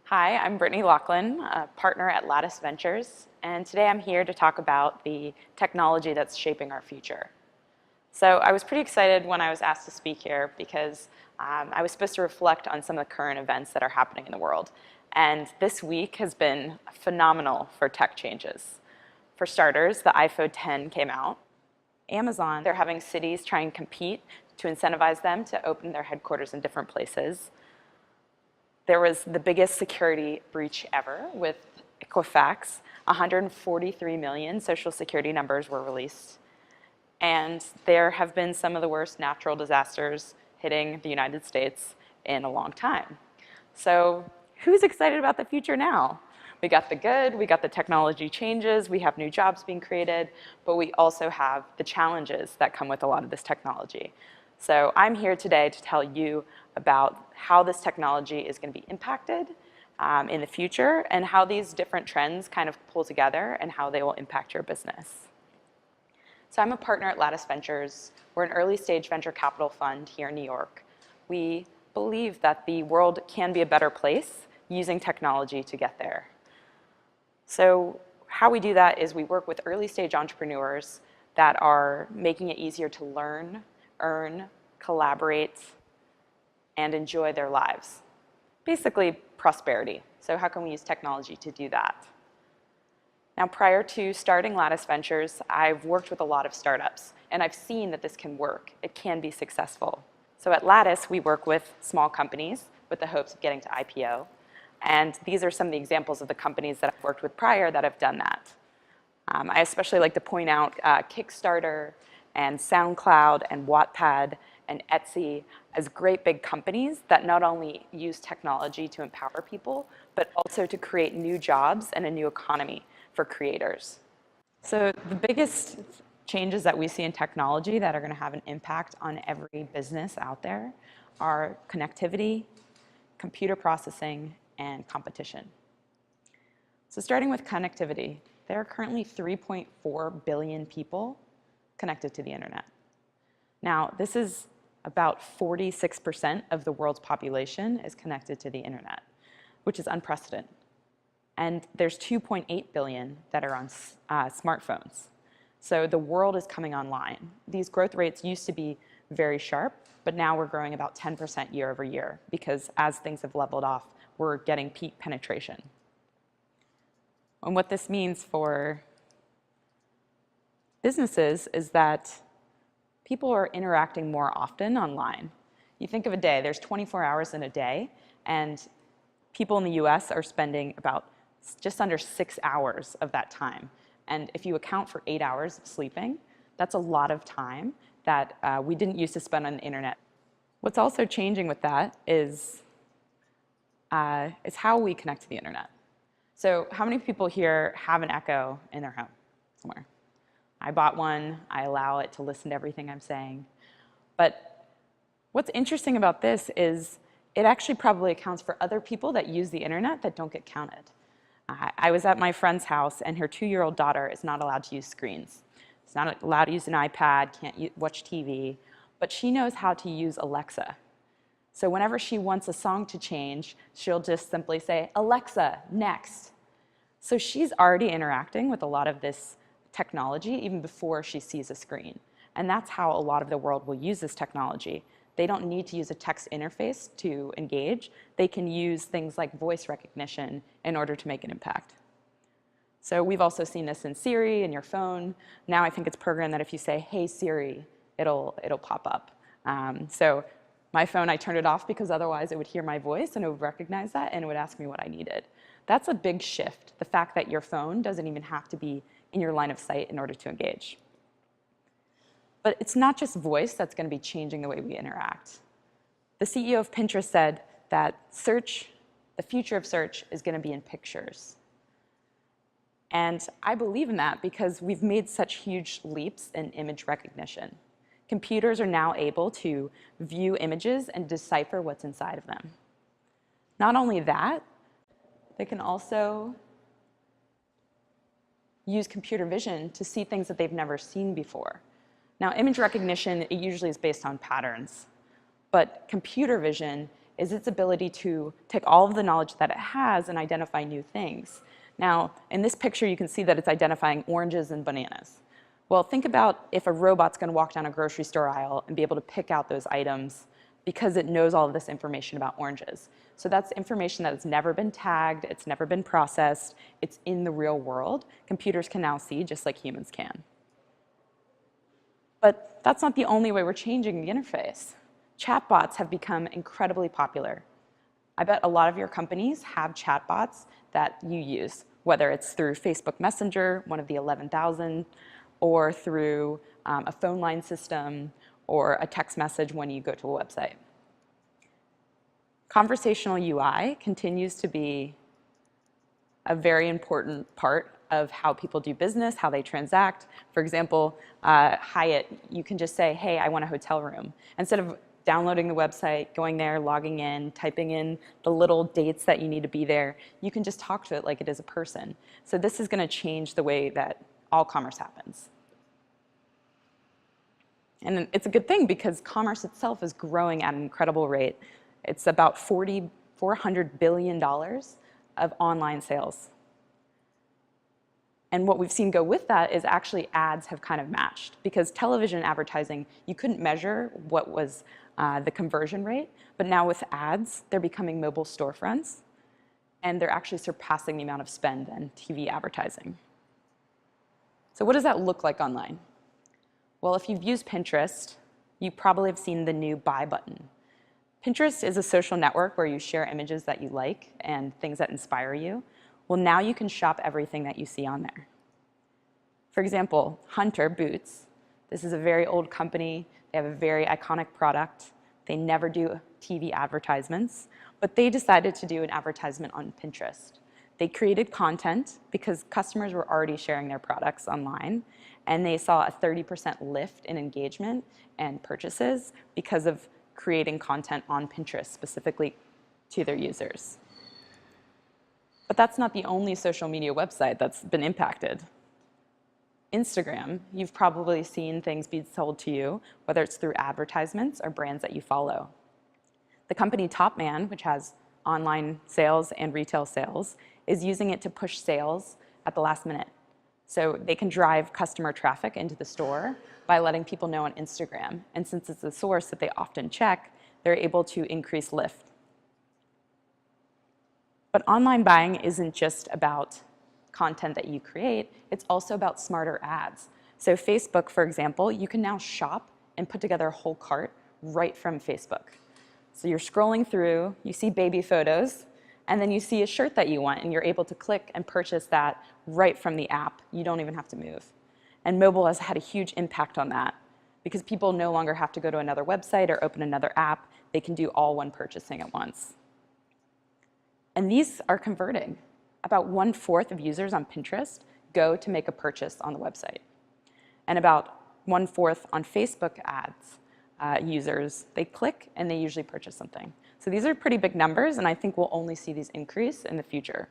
Hi, I'm Brittany Laughlin, a partner at Lattice Ventures, and today I'm here to talk about the technology that's shaping our future. So I was pretty excited when I was asked to speak here because I was supposed to reflect on some of the current events that are happening in the world. And this week has been phenomenal for tech changes. For starters, the iPhone X came out. Amazon, they're having cities try and compete to incentivize them to open their headquarters in different places. There was the biggest security breach ever with Equifax. 143 million social security numbers were released. And there have been some of the worst natural disasters hitting the United States in a long time. So who's excited about the future now? We got the good, we got the technology changes, we have new jobs being created, but we also have the challenges that come with a lot of this technology. So I'm here today to tell you about how this technology is going to be impacted in the future and how these different trends kind of pull together and how they will impact your business. So I'm a partner at Lattice Ventures. We're an early stage venture capital fund here in New York. We believe that the world can be a better place using technology to get there. So how we do that is we work with early stage entrepreneurs that are making it easier to learn, earn, collaborate, and enjoy their lives. Basically, prosperity. So how can we use technology to do that? Now, prior to starting Lattice Ventures, I've worked with a lot of startups, and I've seen that this can work. It can be successful. So at Lattice, we work with small companies with the hopes of getting to IPO. And these are some of the examples of the companies that I've worked with prior that have done that. I especially like to point out Kickstarter and SoundCloud and Wattpad and Etsy as great big companies that not only use technology to empower people, but also to create new jobs and a new economy for creators. So the biggest changes that we see in technology that are going to have an impact on every business out there are connectivity, computer processing, and competition. So starting with connectivity, there are currently 3.4 billion people connected to the internet. Now, this is about 46% of the world's population is connected to the internet, which is unprecedented. And there's 2.8 billion that are on smartphones. So the world is coming online. These growth rates used to be very sharp, but now we're growing about 10% year over year because as things have leveled off, we're getting peak penetration. And what this means for businesses is that people are interacting more often online. You think of a day, there's 24 hours in a day, and people in the US are spending about just under 6 hours of that time. And if you account for 8 hours of sleeping, that's a lot of time that we didn't used to spend on the internet. What's also changing with that is how we connect to the internet. So how many people here have an Echo in their home somewhere? I bought one. I allow it to listen to everything I'm saying. But what's interesting about this is it actually probably accounts for other people that use the internet that don't get counted. I was at my friend's house, and her 2-year-old daughter is not allowed to use screens. She's not allowed to use an iPad, can't watch TV, but she knows how to use Alexa. So whenever she wants a song to change, she'll just simply say, "Alexa, next." So she's already interacting with a lot of this technology even before she sees a screen. And that's how a lot of the world will use this technology. They don't need to use a text interface to engage. They can use things like voice recognition in order to make an impact. So we've also seen this in Siri in your phone. Now I think it's programmed that if you say, "Hey Siri," it'll pop up. So my phone, I turned it off because otherwise it would hear my voice and it would recognize that and it would ask me what I needed. That's a big shift, the fact that your phone doesn't even have to be in your line of sight in order to engage. But it's not just voice that's going to be changing the way we interact. The CEO of Pinterest said that the future of search is going to be in pictures. And I believe in that because we've made such huge leaps in image recognition. Computers are now able to view images and decipher what's inside of them. Not only that, they can also use computer vision to see things that they've never seen before. Now, image recognition, it usually is based on patterns, but computer vision is its ability to take all of the knowledge that it has and identify new things. Now, in this picture, you can see that it's identifying oranges and bananas. Well, think about if a robot's going to walk down a grocery store aisle and be able to pick out those items because it knows all of this information about oranges. So that's information that has never been tagged, it's never been processed, it's in the real world. Computers can now see just like humans can. But that's not the only way we're changing the interface. Chatbots have become incredibly popular. I bet a lot of your companies have chatbots that you use, whether it's through Facebook Messenger, one of the 11,000, or through a phone line system, or a text message when you go to a website. Conversational UI continues to be a very important part of how people do business, how they transact. For example, Hyatt, you can just say, hey, I want a hotel room. Instead of downloading the website, going there, logging in, typing in the little dates that you need to be there, you can just talk to it like it is a person. So this is going to change the way that all commerce happens. And it's a good thing because commerce itself is growing at an incredible rate. It's about $400 billion of online sales. And what we've seen go with that is actually ads have kind of matched, because television advertising, you couldn't measure what was the conversion rate, but now with ads, they're becoming mobile storefronts, and they're actually surpassing the amount of spend in TV advertising. So what does that look like online? Well, if you've used Pinterest, you probably have seen the new buy button. Pinterest is a social network where you share images that you like and things that inspire you. Well, now you can shop everything that you see on there. For example, Hunter Boots. This is a very old company. They have a very iconic product. They never do TV advertisements, but they decided to do an advertisement on Pinterest. They created content because customers were already sharing their products online, and they saw a 30% lift in engagement and purchases because of creating content on Pinterest specifically to their users. But that's not the only social media website that's been impacted. Instagram, you've probably seen things be sold to you, whether it's through advertisements or brands that you follow. The company Topman, which has online sales and retail sales, is using it to push sales at the last minute. So they can drive customer traffic into the store by letting people know on Instagram. And since it's a source that they often check, they're able to increase lift. But online buying isn't just about content that you create, it's also about smarter ads. So Facebook, for example, you can now shop and put together a whole cart right from Facebook. So you're scrolling through, you see baby photos, and then you see a shirt that you want, and you're able to click and purchase that right from the app. You don't even have to move. And mobile has had a huge impact on that because people no longer have to go to another website or open another app. They can do all one purchasing at once. And these are converting. About 1/4 of users on Pinterest go to make a purchase on the website. And about 1/4 on Facebook ads users, they click and they usually purchase something. So these are pretty big numbers, and I think we'll only see these increase in the future.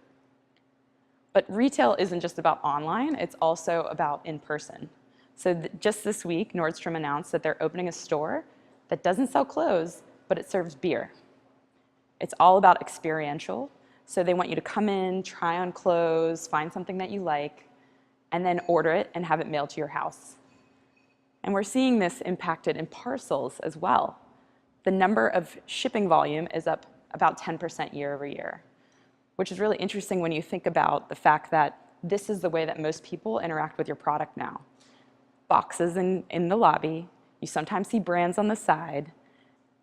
But retail isn't just about online, it's also about in-person. So just this week, Nordstrom announced that they're opening a store that doesn't sell clothes, but it serves beer. It's all about experiential. So they want you to come in, try on clothes, find something that you like, and then order it and have it mailed to your house. And we're seeing this impacted in parcels as well. The number of shipping volume is up about 10% year over year, which is really interesting when you think about the fact that this is the way that most people interact with your product now. Boxes in the lobby, you sometimes see brands on the side,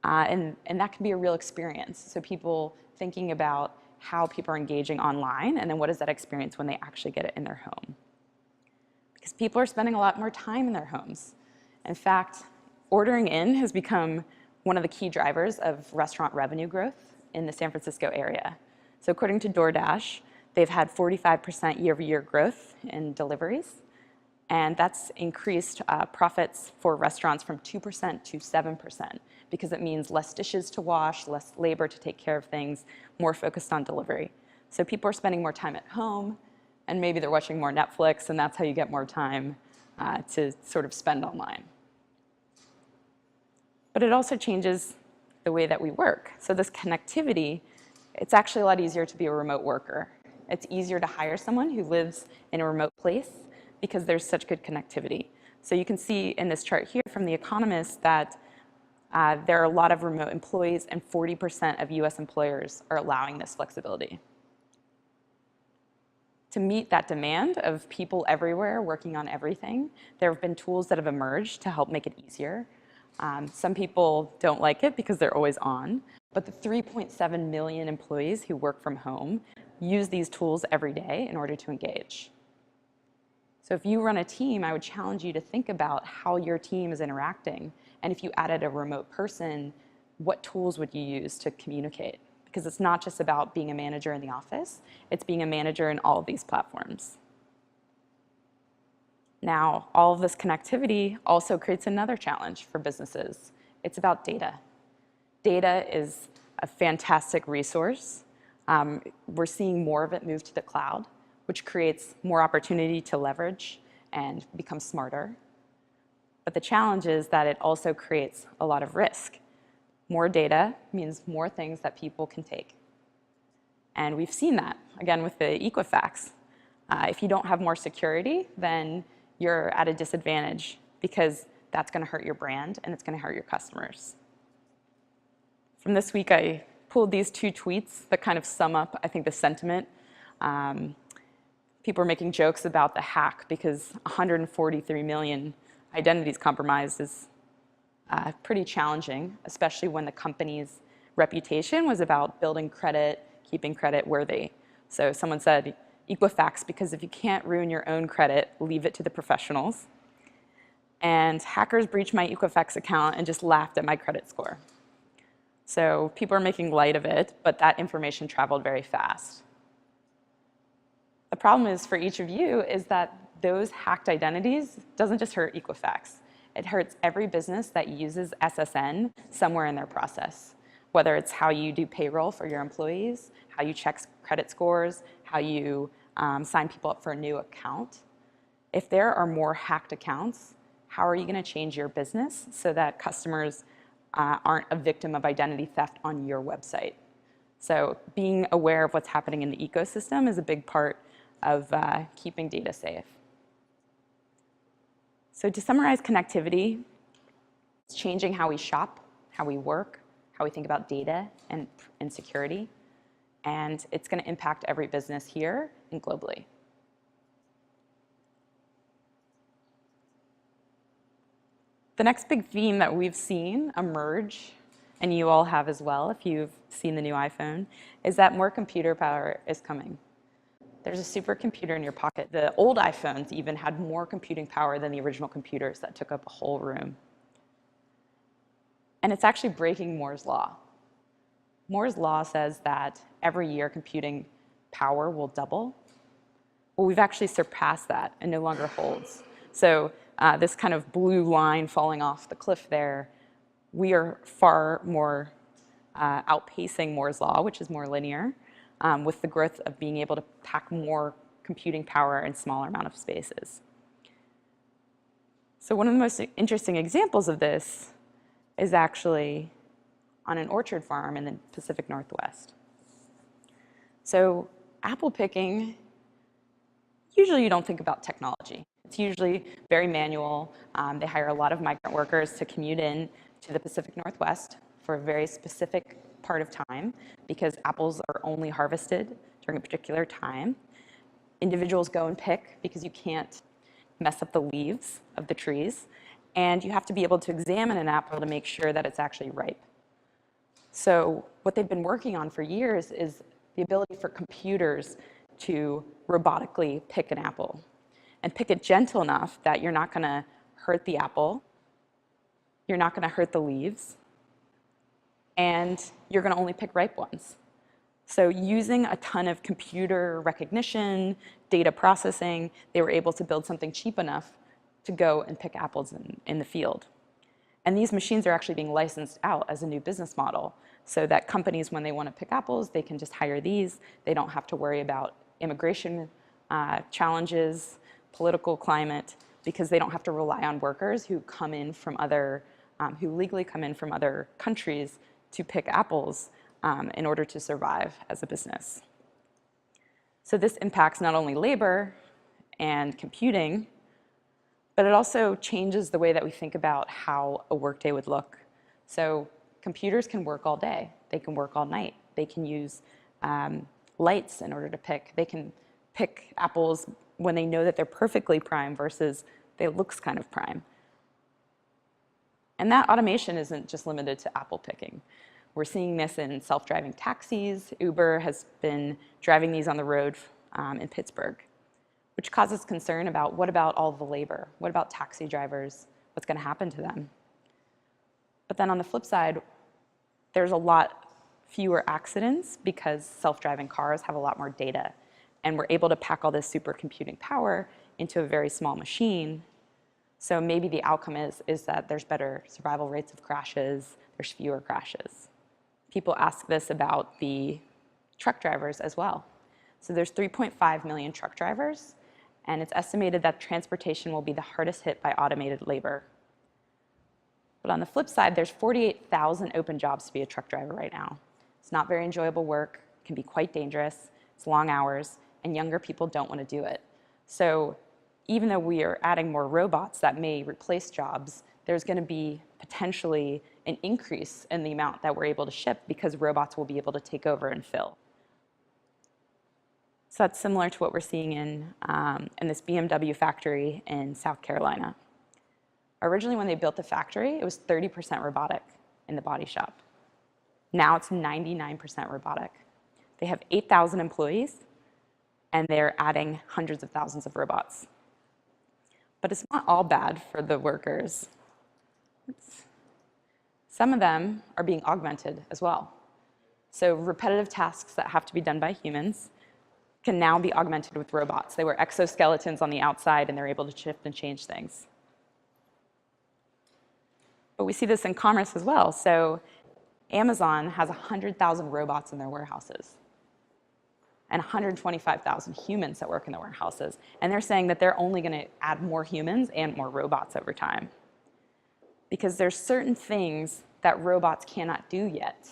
and that can be a real experience. So people thinking about how people are engaging online, and then what is that experience when they actually get it in their home. Because people are spending a lot more time in their homes. In fact, ordering in has become one of the key drivers of restaurant revenue growth in the San Francisco area. So according to DoorDash, they've had 45% year-over-year growth in deliveries, and that's increased profits for restaurants from 2% to 7%, because it means less dishes to wash, less labor to take care of things, more focused on delivery. So people are spending more time at home, and maybe they're watching more Netflix, and that's how you get more time to sort of spend online. But it also changes the way that we work. So this connectivity, it's actually a lot easier to be a remote worker. It's easier to hire someone who lives in a remote place because there's such good connectivity. So you can see in this chart here from The Economist that there are a lot of remote employees, and 40% of US employers are allowing this flexibility. To meet that demand of people everywhere working on everything, there have been tools that have emerged to help make it easier. Some people don't like it because they're always on, but the 3.7 million employees who work from home use these tools every day in order to engage. So if you run a team, I would challenge you to think about how your team is interacting. And if you added a remote person, what tools would you use to communicate? Because it's not just about being a manager in the office, it's being a manager in all of these platforms. Now, all of this connectivity also creates another challenge for businesses. It's about data. Data is a fantastic resource. We're seeing more of it move to the cloud, which creates more opportunity to leverage and become smarter. But the challenge is that it also creates a lot of risk. More data means more things that people can take. And we've seen that, again, with the Equifax. If you don't have more security, then you're at a disadvantage because that's going to hurt your brand and it's going to hurt your customers. From this week, I pulled these two tweets that kind of sum up, I think, the sentiment. People are making jokes about the hack because 143 million identities compromised is pretty challenging, especially when the company's reputation was about building credit, keeping credit worthy. So someone said, Equifax, because if you can't ruin your own credit, leave it to the professionals. And hackers breached my Equifax account and just laughed at my credit score. So people are making light of it, but that information traveled very fast. The problem is for each of you is that those hacked identities doesn't just hurt Equifax. It hurts every business that uses SSN somewhere in their process, whether it's how you do payroll for your employees, how you check credit scores, how you sign people up for a new account. If there are more hacked accounts, how are you going to change your business so that customers aren't a victim of identity theft on your website? So being aware of what's happening in the ecosystem is a big part of keeping data safe. So to summarize connectivity, it's changing how we shop, how we work, how we think about data and security. And it's going to impact every business here and globally. The next big theme that we've seen emerge, and you all have as well if you've seen the new iPhone, is that more computer power is coming. There's a supercomputer in your pocket. The old iPhones even had more computing power than the original computers that took up a whole room. And it's actually breaking Moore's law. Moore's law says that every year computing power will double. Well, we've actually surpassed that and no longer holds. So this kind of blue line falling off the cliff there, we are far more outpacing Moore's law, which is more linear, with the growth of being able to pack more computing power in smaller amount of spaces. So one of the most interesting examples of this is actually on an orchard farm in the Pacific Northwest. So apple picking, usually you don't think about technology. It's usually very manual. They hire a lot of migrant workers to commute in to the Pacific Northwest for a very specific part of time because apples are only harvested during a particular time. Individuals go and pick because you can't mess up the leaves of the trees, and you have to be able to examine an apple to make sure that it's actually ripe. So what they've been working on for years is the ability for computers to robotically pick an apple and pick it gentle enough that you're not going to hurt the apple, you're not going to hurt the leaves, and you're going to only pick ripe ones. So using a ton of computer recognition, data processing, they were able to build something cheap enough to go and pick apples in the field. And these machines are actually being licensed out as a new business model so that companies, when they want to pick apples, they can just hire these. They don't have to worry about immigration challenges, political climate, because they don't have to rely on workers who come in from other, who legally come in from other countries to pick apples in order to survive as a business. So this impacts not only labor and computing, but it also changes the way that we think about how a workday would look. So computers can work all day. They can work all night. They can use lights in order to pick. They can pick apples when they know that they're perfectly prime versus they looks kind of prime. And that automation isn't just limited to apple picking. We're seeing this in self-driving taxis. Uber has been driving these on the road in Pittsburgh, which causes concern about what about all the labor? What about taxi drivers? What's going to happen to them? But then on the flip side, there's a lot fewer accidents because self-driving cars have a lot more data. And we're able to pack all this supercomputing power into a very small machine. So maybe the outcome is that there's better survival rates of crashes, there's fewer crashes. People ask this about the truck drivers as well. So there's 3.5 million truck drivers, and it's estimated that transportation will be the hardest hit by automated labor. But on the flip side, there's 48,000 open jobs to be a truck driver right now. It's not very enjoyable work, can be quite dangerous, it's long hours, and younger people don't want to do it. So even though we are adding more robots that may replace jobs, there's going to be potentially an increase in the amount that we're able to ship because robots will be able to take over and fill. So that's similar to what we're seeing in this BMW factory in South Carolina. Originally, when they built the factory, it was 30% robotic in the body shop. Now it's 99% robotic. They have 8,000 employees, and they're adding hundreds of thousands of robots. But it's not all bad for the workers. Oops. Some of them are being augmented as well. So repetitive tasks that have to be done by humans can now be augmented with robots. They wear exoskeletons on the outside, and they're able to shift and change things. But we see this in commerce as well. So Amazon has 100,000 robots in their warehouses and 125,000 humans that work in the warehouses. And they're saying that they're only going to add more humans and more robots over time. Because there's certain things that robots cannot do yet.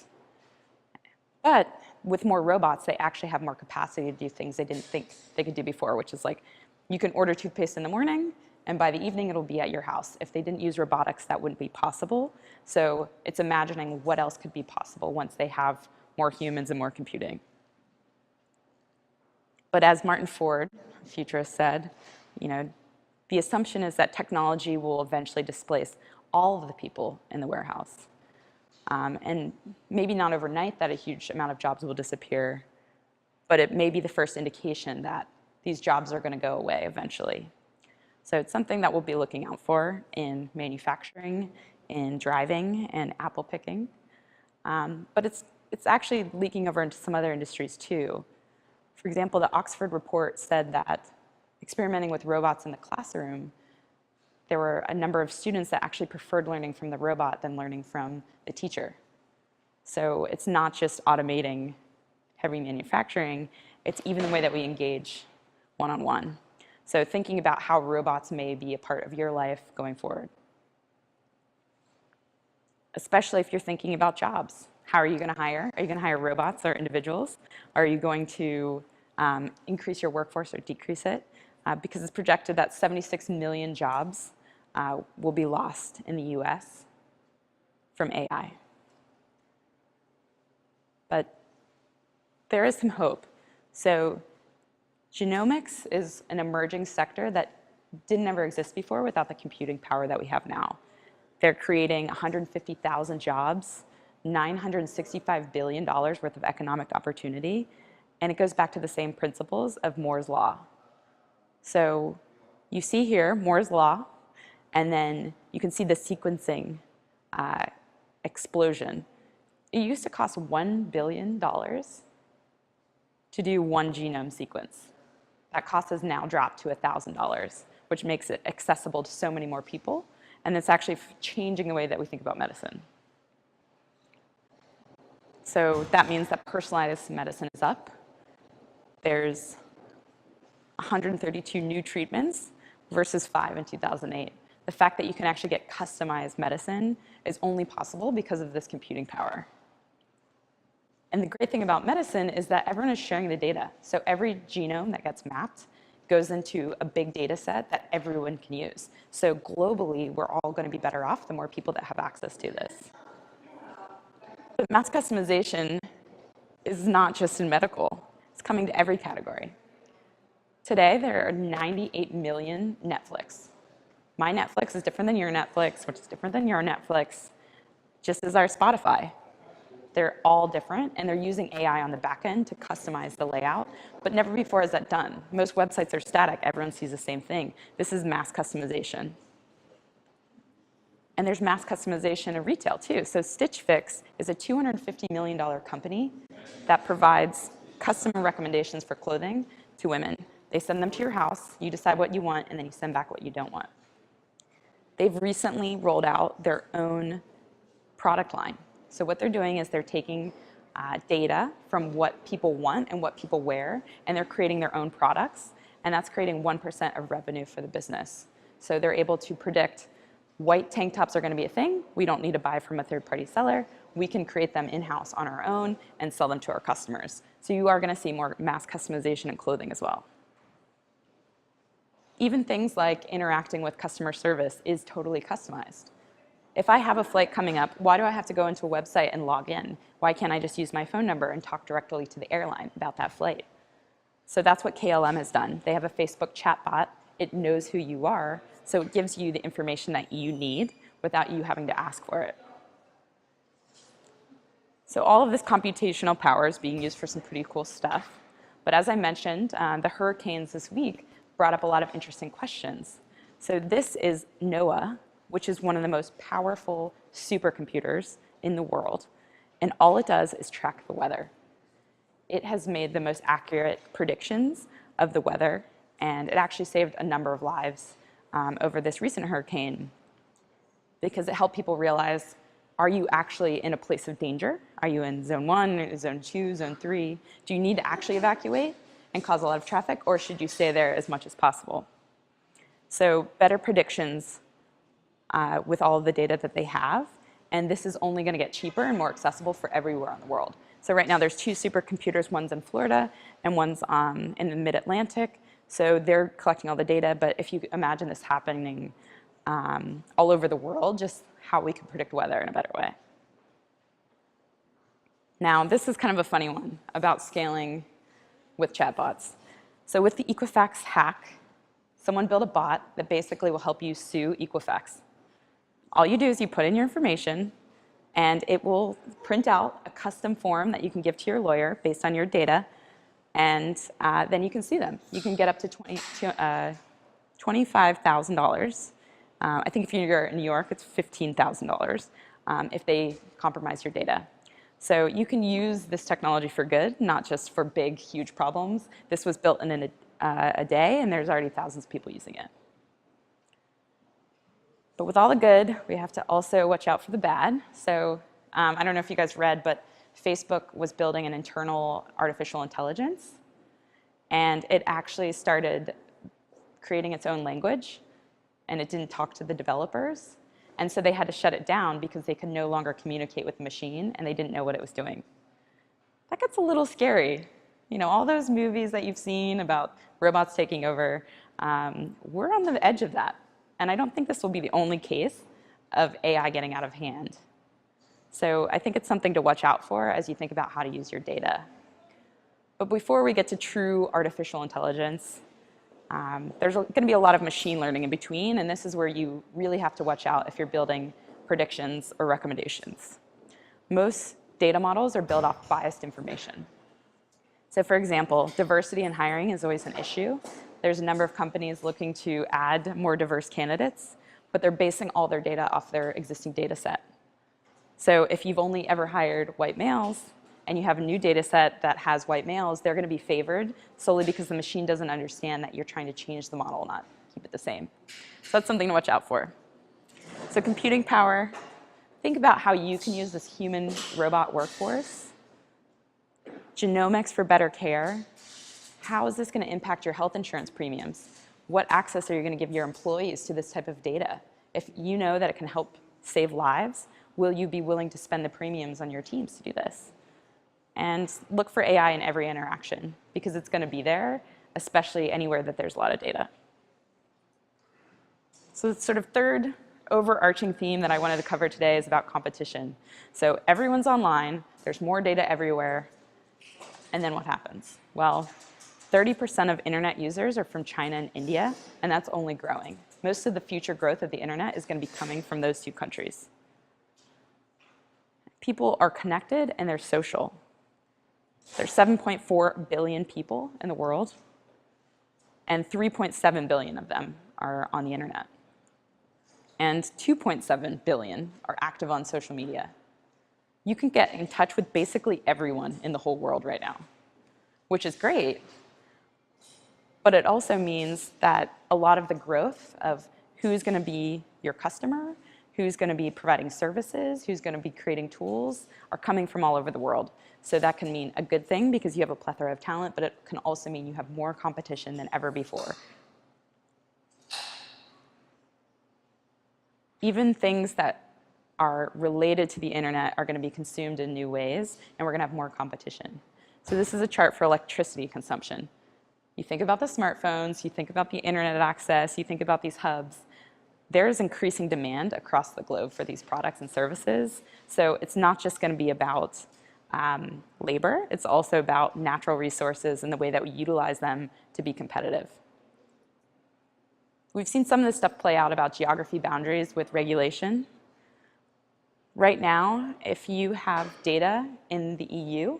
But with more robots, they actually have more capacity to do things they didn't think they could do before, which is like, you can order toothpaste in the morning, and by the evening, it'll be at your house. If they didn't use robotics, that wouldn't be possible. So it's imagining what else could be possible once they have more humans and more computing. But as Martin Ford, a futurist, said, the assumption is that technology will eventually displace all of the people in the warehouse. And maybe not overnight that a huge amount of jobs will disappear, but it may be the first indication that these jobs are going to go away eventually. So it's something that we'll be looking out for in manufacturing, in driving, and apple picking. But it's actually leaking over into some other industries too. For example, the Oxford report said that experimenting with robots in the classroom, there were a number of students that actually preferred learning from the robot than learning from the teacher. So it's not just automating heavy manufacturing, it's even the way that we engage one-on-one. So thinking about how robots may be a part of your life going forward. Especially if you're thinking about jobs. How are you going to hire? Are you going to hire robots or individuals? Are you going to increase your workforce or decrease it? Because it's projected that 76 million jobs will be lost in the US from AI. But there is some hope. So genomics is an emerging sector that didn't ever exist before without the computing power that we have now. They're creating 150,000 jobs, $965 billion worth of economic opportunity, and it goes back to the same principles of Moore's Law. So you see here Moore's Law, and then you can see the sequencing explosion. It used to cost $1 billion to do one genome sequence. That cost has now dropped to $1,000, which makes it accessible to so many more people, and it's actually changing the way that we think about medicine. So that means that personalized medicine is up. There's 132 new treatments versus 5 in 2008. The fact that you can actually get customized medicine is only possible because of this computing power. And the great thing about medicine is that everyone is sharing the data. So every genome that gets mapped goes into a big data set that everyone can use. So globally, we're all going to be better off the more people that have access to this. But mass customization is not just in medical. It's coming to every category. Today, there are 98 million Netflix. My Netflix is different than your Netflix, which is different than your Netflix, just as our Spotify. They're all different, and they're using AI on the back end to customize the layout, but never before is that done. Most websites are static. Everyone sees the same thing. This is mass customization. And there's mass customization of retail, too. So Stitch Fix is a $250 million company that provides custom recommendations for clothing to women. They send them to your house, you decide what you want, and then you send back what you don't want. They've recently rolled out their own product line. So what they're doing is they're taking data from what people want and what people wear, and they're creating their own products, and that's creating 1% of revenue for the business. So they're able to predict white tank tops are going to be a thing. We don't need to buy from a third-party seller. We can create them in-house on our own and sell them to our customers. So you are going to see more mass customization in clothing as well. Even things like interacting with customer service is totally customized. If I have a flight coming up, why do I have to go into a website and log in? Why can't I just use my phone number and talk directly to the airline about that flight? So that's what KLM has done. They have a Facebook chatbot. It knows who you are, so it gives you the information that you need without you having to ask for it. So all of this computational power is being used for some pretty cool stuff. But as I mentioned, the hurricanes this week brought up a lot of interesting questions. So this is NOAA, which is one of the most powerful supercomputers in the world. And all it does is track the weather. It has made the most accurate predictions of the weather, and it actually saved a number of lives over this recent hurricane because it helped people realize, are you actually in a place of danger? Are you in zone 1, zone 2, zone 3? Do you need to actually evacuate and cause a lot of traffic, or should you stay there as much as possible? So better predictions with all of the data that they have, and this is only going to get cheaper and more accessible for everywhere in the world. So right now there's 2 supercomputers, one's in Florida and one's in the mid-Atlantic. So they're collecting all the data, but if you imagine this happening all over the world, just how we can predict weather in a better way. Now, this is kind of a funny one about scaling with chatbots. So with the Equifax hack, someone built a bot that basically will help you sue Equifax. All you do is you put in your information, and it will print out a custom form that you can give to your lawyer based on your data, and then you can sue them. You can get up to $25,000. I think if you're in New York, it's $15,000 if they compromise your data. So you can use this technology for good, not just for big, huge problems. This was built in a day, and there's already thousands of people using it. But with all the good, we have to also watch out for the bad. So I don't know if you guys read, but Facebook was building an internal artificial intelligence, and it actually started creating its own language, and it didn't talk to the developers. And so they had to shut it down because they could no longer communicate with the machine, and they didn't know what it was doing. That gets a little scary. You know, all those movies that you've seen about robots taking over, we're on the edge of that. And I don't think this will be the only case of AI getting out of hand. So I think it's something to watch out for as you think about how to use your data. But before we get to true artificial intelligence, there's going to be a lot of machine learning in between, and this is where you really have to watch out if you're building predictions or recommendations. Most data models are built off biased information. So for example, diversity in hiring is always an issue. There's a number of companies looking to add more diverse candidates, but they're basing all their data off their existing data set. So if you've only ever hired white males, and you have a new data set that has white males, they're going to be favored solely because the machine doesn't understand that you're trying to change the model, not keep it the same. So that's something to watch out for. So computing power, think about how you can use this human-robot workforce. Genomics for better care. How is this going to impact your health insurance premiums? What access are you going to give your employees to this type of data? If you know that it can help save lives, will you be willing to spend the premiums on your teams to do this? And look for AI in every interaction, because it's going to be there, especially anywhere that there's a lot of data. So the sort of third overarching theme that I wanted to cover today is about competition. So everyone's online, there's more data everywhere, and then what happens? Well, 30% of internet users are from China and India, and that's only growing. Most of the future growth of the internet is going to be coming from those two countries. People are connected and they're social. There's 7.4 billion people in the world, and 3.7 billion of them are on the internet. And 2.7 billion are active on social media. You can get in touch with basically everyone in the whole world right now, which is great. But it also means that a lot of the growth of who's going to be your customer, who's going to be providing services, who's going to be creating tools, are coming from all over the world. So that can mean a good thing because you have a plethora of talent, but it can also mean you have more competition than ever before. Even things that are related to the internet are going to be consumed in new ways, and we're going to have more competition. So this is a chart for electricity consumption. You think about the smartphones, you think about the internet access, you think about these hubs. There's increasing demand across the globe for these products and services. So it's not just going to be about labor, it's also about natural resources and the way that we utilize them to be competitive. We've seen some of this stuff play out about geography boundaries with regulation. Right now, if you have data in the EU,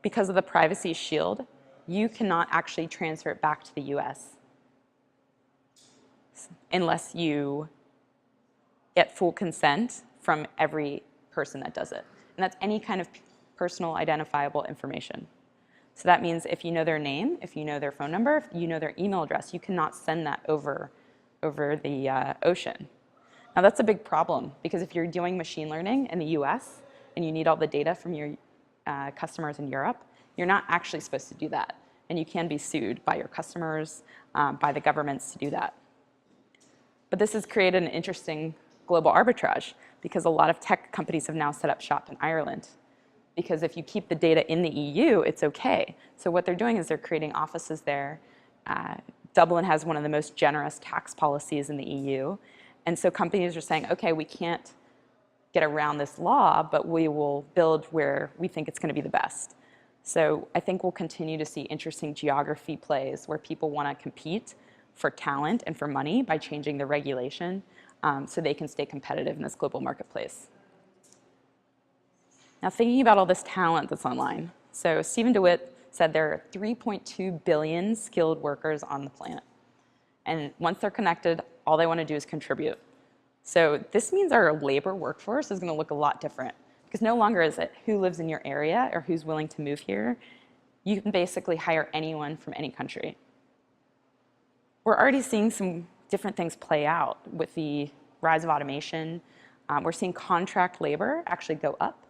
because of the privacy shield, you cannot actually transfer it back to the US unless you get full consent from every person that does it. And that's any kind of personal identifiable information. So that means if you know their name, if you know their phone number, if you know their email address, you cannot send that over the ocean. Now that's a big problem, because if you're doing machine learning in the US and you need all the data from your customers in Europe, you're not actually supposed to do that. And you can be sued by your customers, by the governments to do that. But this has created an interesting global arbitrage, because a lot of tech companies have now set up shop in Ireland. Because if you keep the data in the EU, it's okay. So what they're doing is they're creating offices there. Dublin has one of the most generous tax policies in the EU. And so companies are saying, okay, we can't get around this law, but we will build where we think it's going to be the best. So I think we'll continue to see interesting geography plays where people want to compete for talent and for money by changing the regulation so they can stay competitive in this global marketplace. Now, thinking about all this talent that's online. So Stephen DeWitt said there are 3.2 billion skilled workers on the planet. And once they're connected, all they want to do is contribute. So this means our labor workforce is going to look a lot different, because no longer is it who lives in your area or who's willing to move here. You can basically hire anyone from any country. We're already seeing some different things play out with the rise of automation. We're seeing contract labor actually go up.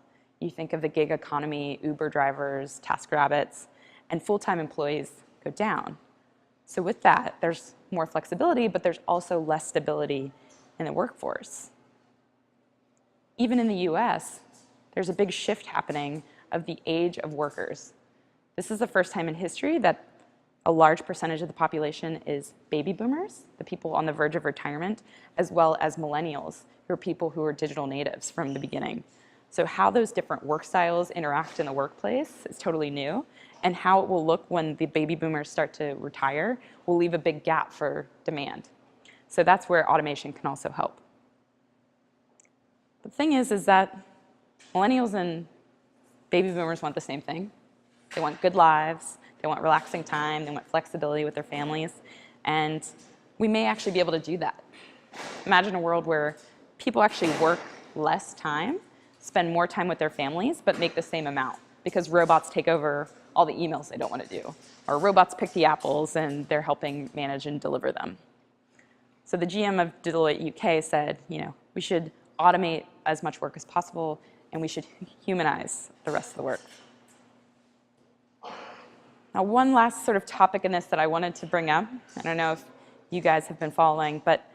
You think of the gig economy, Uber drivers, TaskRabbits, and full-time employees go down. So with that, there's more flexibility, but there's also less stability in the workforce. Even in the US, there's a big shift happening of the age of workers. This is the first time in history that a large percentage of the population is baby boomers, the people on the verge of retirement, as well as millennials, who are people who are digital natives from the beginning. So how those different work styles interact in the workplace is totally new, and how it will look when the baby boomers start to retire will leave a big gap for demand. So that's where automation can also help. The thing is that millennials and baby boomers want the same thing. They want good lives, they want relaxing time, they want flexibility with their families, and we may actually be able to do that. Imagine a world where people actually work less time, spend more time with their families, but make the same amount, because robots take over all the emails they don't want to do, or robots pick the apples and they're helping manage and deliver them. So the GM of Deloitte UK said, we should automate as much work as possible, and we should humanize the rest of the work. Now, one last sort of topic in this that I wanted to bring up, I don't know if you guys have been following, but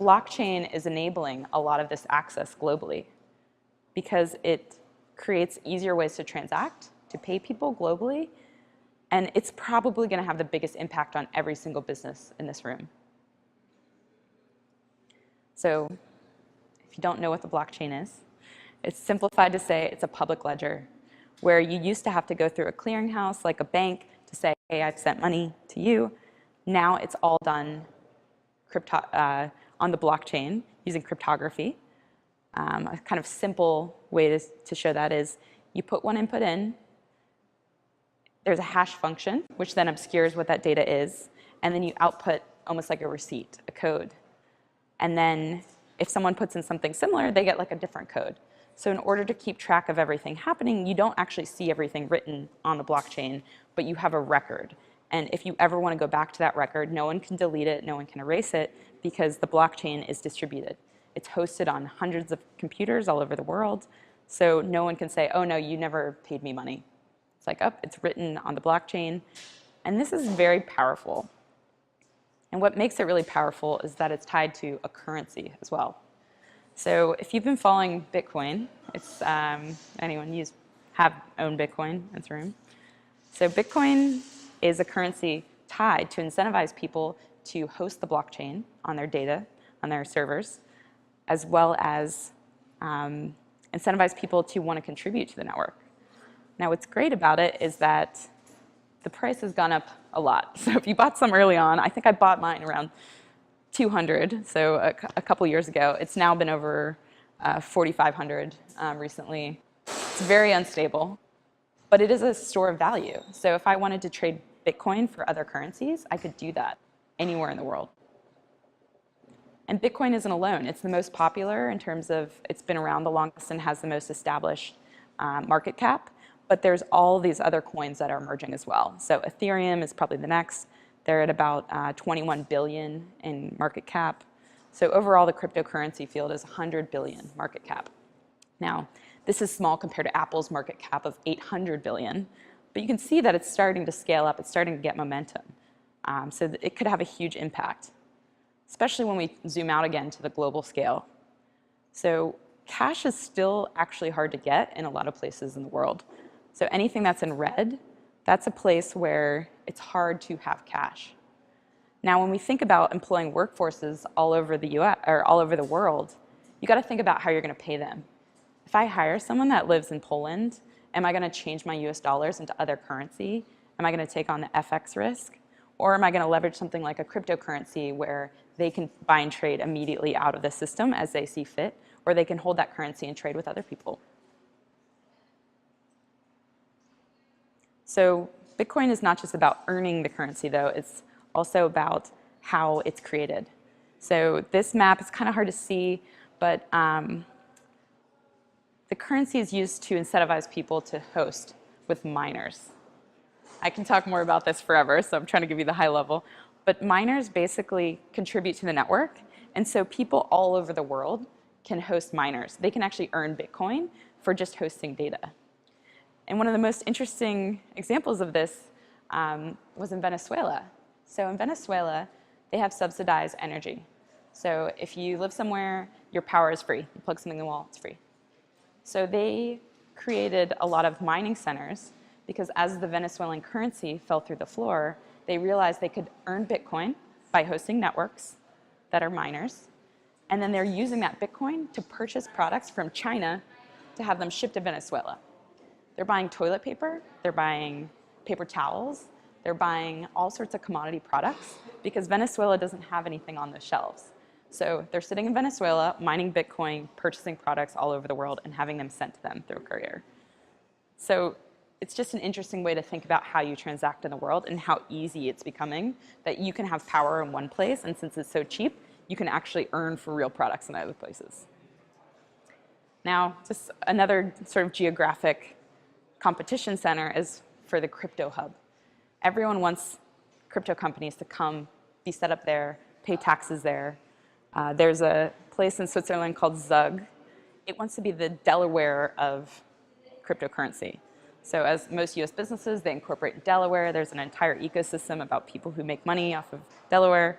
blockchain is enabling a lot of this access globally, because it creates easier ways to transact, to pay people globally, and it's probably going to have the biggest impact on every single business in this room. So if you don't know what the blockchain is, it's simplified to say it's a public ledger where you used to have to go through a clearinghouse like a bank to say, hey, I've sent money to you. Now it's all done on the blockchain using cryptography. A kind of simple way to show that is you put one input in, there's a hash function, which then obscures what that data is, and then you output almost like a receipt, a code. And then if someone puts in something similar, they get like a different code. So in order to keep track of everything happening, you don't actually see everything written on the blockchain, but you have a record. And if you ever want to go back to that record, no one can delete it, no one can erase it, because the blockchain is distributed. It's hosted on hundreds of computers all over the world, so no one can say, oh no, you never paid me money. It's like, oh, it's written on the blockchain. And this is very powerful. And what makes it really powerful is that it's tied to a currency as well. So if you've been following Bitcoin, it's anyone own Bitcoin in this room. So Bitcoin is a currency tied to incentivize people to host the blockchain on their data, on their servers, as well as incentivize people to want to contribute to the network. Now, what's great about it is that the price has gone up a lot. So if you bought some early on, I think I bought mine around 200, so a couple years ago. It's now been over 4,500 recently. It's very unstable, but it is a store of value. So if I wanted to trade Bitcoin for other currencies, I could do that anywhere in the world. And Bitcoin isn't alone. It's the most popular in terms of it's been around the longest and has the most established market cap. But there's all these other coins that are emerging as well. So Ethereum is probably the next. They're at about 21 billion in market cap. So overall, the cryptocurrency field is 100 billion market cap. Now, this is small compared to Apple's market cap of 800 billion. But you can see that it's starting to scale up. It's starting to get momentum. So it could have a huge impact, especially when we zoom out again to the global scale. So cash is still actually hard to get in a lot of places in the world. So anything that's in red, that's a place where it's hard to have cash. Now, when we think about employing workforces all over the US or all over the world, you got to think about how you're going to pay them. If I hire someone that lives in Poland, am I going to change my US dollars into other currency? Am I going to take on the FX risk? Or am I going to leverage something like a cryptocurrency where they can buy and trade immediately out of the system as they see fit, or they can hold that currency and trade with other people? So Bitcoin is not just about earning the currency, though. It's also about how it's created. So this map is kind of hard to see, but the currency is used to incentivize people to host with miners. I can talk more about this forever, so I'm trying to give you the high level. But miners basically contribute to the network, and so people all over the world can host miners. They can actually earn Bitcoin for just hosting data. And one of the most interesting examples of this was in Venezuela. So in Venezuela, they have subsidized energy. So if you live somewhere, your power is free. You plug something in the wall, it's free. So they created a lot of mining centers because as the Venezuelan currency fell through the floor, they realized they could earn Bitcoin by hosting networks that are miners. And then they're using that Bitcoin to purchase products from China to have them shipped to Venezuela. They're buying toilet paper, they're buying paper towels, they're buying all sorts of commodity products because Venezuela doesn't have anything on the shelves. So they're sitting in Venezuela, mining Bitcoin, purchasing products all over the world, and having them sent to them through a courier. So it's just an interesting way to think about how you transact in the world and how easy it's becoming that you can have power in one place, and since it's so cheap, you can actually earn for real products in other places. Now, just another sort of geographic competition center is for the crypto hub. Everyone wants crypto companies to come, be set up there, pay taxes there. There's a place in Switzerland called Zug. It wants to be the Delaware of cryptocurrency. So as most US businesses, they incorporate Delaware. There's an entire ecosystem about people who make money off of Delaware.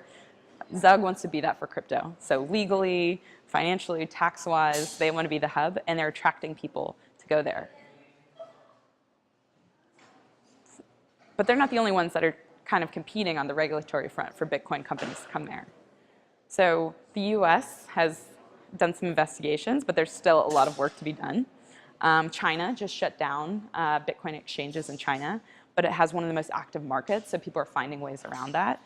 Zug wants to be that for crypto. So legally, financially, tax-wise, they want to be the hub, and they're attracting people to go there. But they're not the only ones that are kind of competing on the regulatory front for Bitcoin companies to come there. So the US has done some investigations, but there's still a lot of work to be done. China just shut down Bitcoin exchanges in China, but it has one of the most active markets, so people are finding ways around that.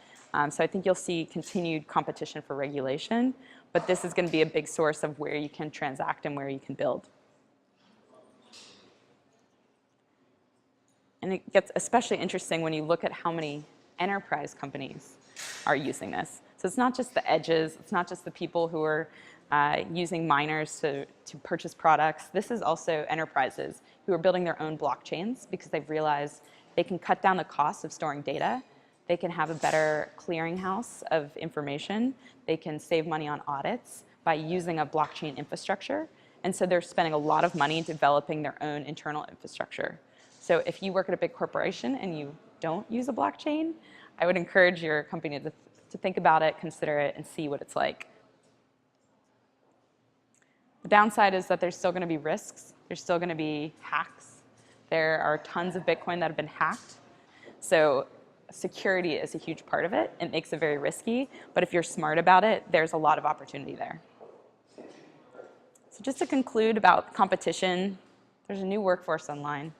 So I think you'll see continued competition for regulation, but this is going to be a big source of where you can transact and where you can build. And it gets especially interesting when you look at how many enterprise companies are using this. So it's not just the edges, it's not just the people who are using miners to purchase products. This is also enterprises who are building their own blockchains because they've realized they can cut down the cost of storing data. They can have a better clearinghouse of information. They can save money on audits by using a blockchain infrastructure. And so they're spending a lot of money developing their own internal infrastructure. So if you work at a big corporation and you don't use a blockchain, I would encourage your company to think about it, consider it, and see what it's like. The downside is that there's still going to be risks. There's still going to be hacks. There are tons of Bitcoin that have been hacked. So security is a huge part of it. It makes it very risky. But if you're smart about it, there's a lot of opportunity there. So just to conclude about competition, there's a new workforce online.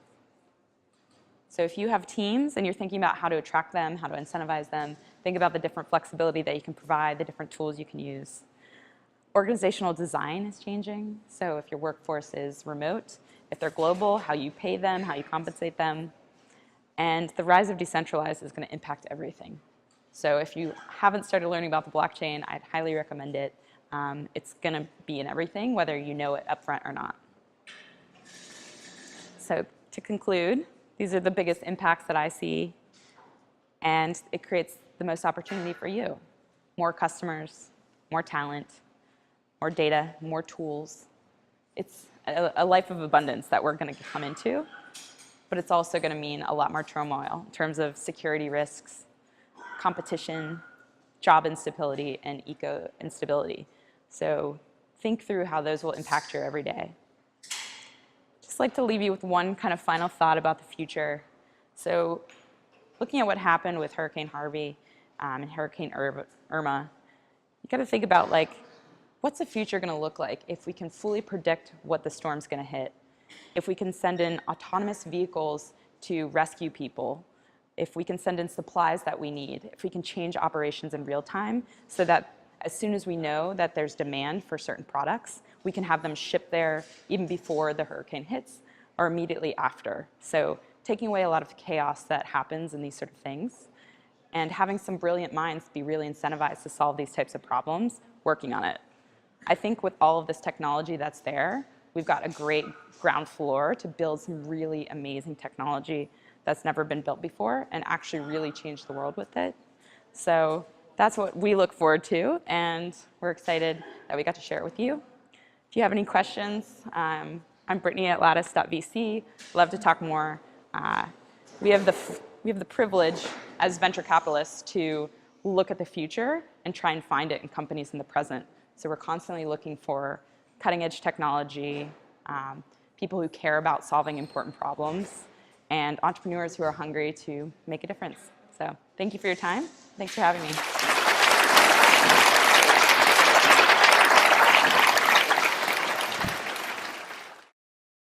So if you have teams and you're thinking about how to attract them, how to incentivize them, think about the different flexibility that you can provide, the different tools you can use. Organizational design is changing. So if your workforce is remote, if they're global, how you pay them, how you compensate them. And the rise of decentralized is going to impact everything. So if you haven't started learning about the blockchain, I'd highly recommend it. It's going to be in everything, whether you know it upfront or not. So to conclude, these are the biggest impacts that I see, and it creates the most opportunity for you. More customers, more talent, more data, more tools. It's a life of abundance that we're going to come into, but it's also going to mean a lot more turmoil in terms of security risks, competition, job instability, and eco instability. So think through how those will impact your everyday. Just like to leave you with one kind of final thought about the future. So looking at what happened with Hurricane Harvey and Hurricane Irma, you got to think about, like, what's the future going to look like if we can fully predict what the storm's going to hit? If we can send in autonomous vehicles to rescue people, if we can send in supplies that we need, if we can change operations in real time so that as soon as we know that there's demand for certain products, we can have them shipped there even before the hurricane hits or immediately after. So taking away a lot of the chaos that happens in these sort of things and having some brilliant minds be really incentivized to solve these types of problems, working on it. I think with all of this technology that's there, we've got a great ground floor to build some really amazing technology that's never been built before and actually really change the world with it. So that's what we look forward to, and we're excited that we got to share it with you. If you have any questions, I'm Brittany at lattice.vc. Love to talk more. We have the privilege as venture capitalists to look at the future and try and find it in companies in the present. So we're constantly looking for cutting-edge technology, people who care about solving important problems, and entrepreneurs who are hungry to make a difference. So thank you for your time. Thanks for having me.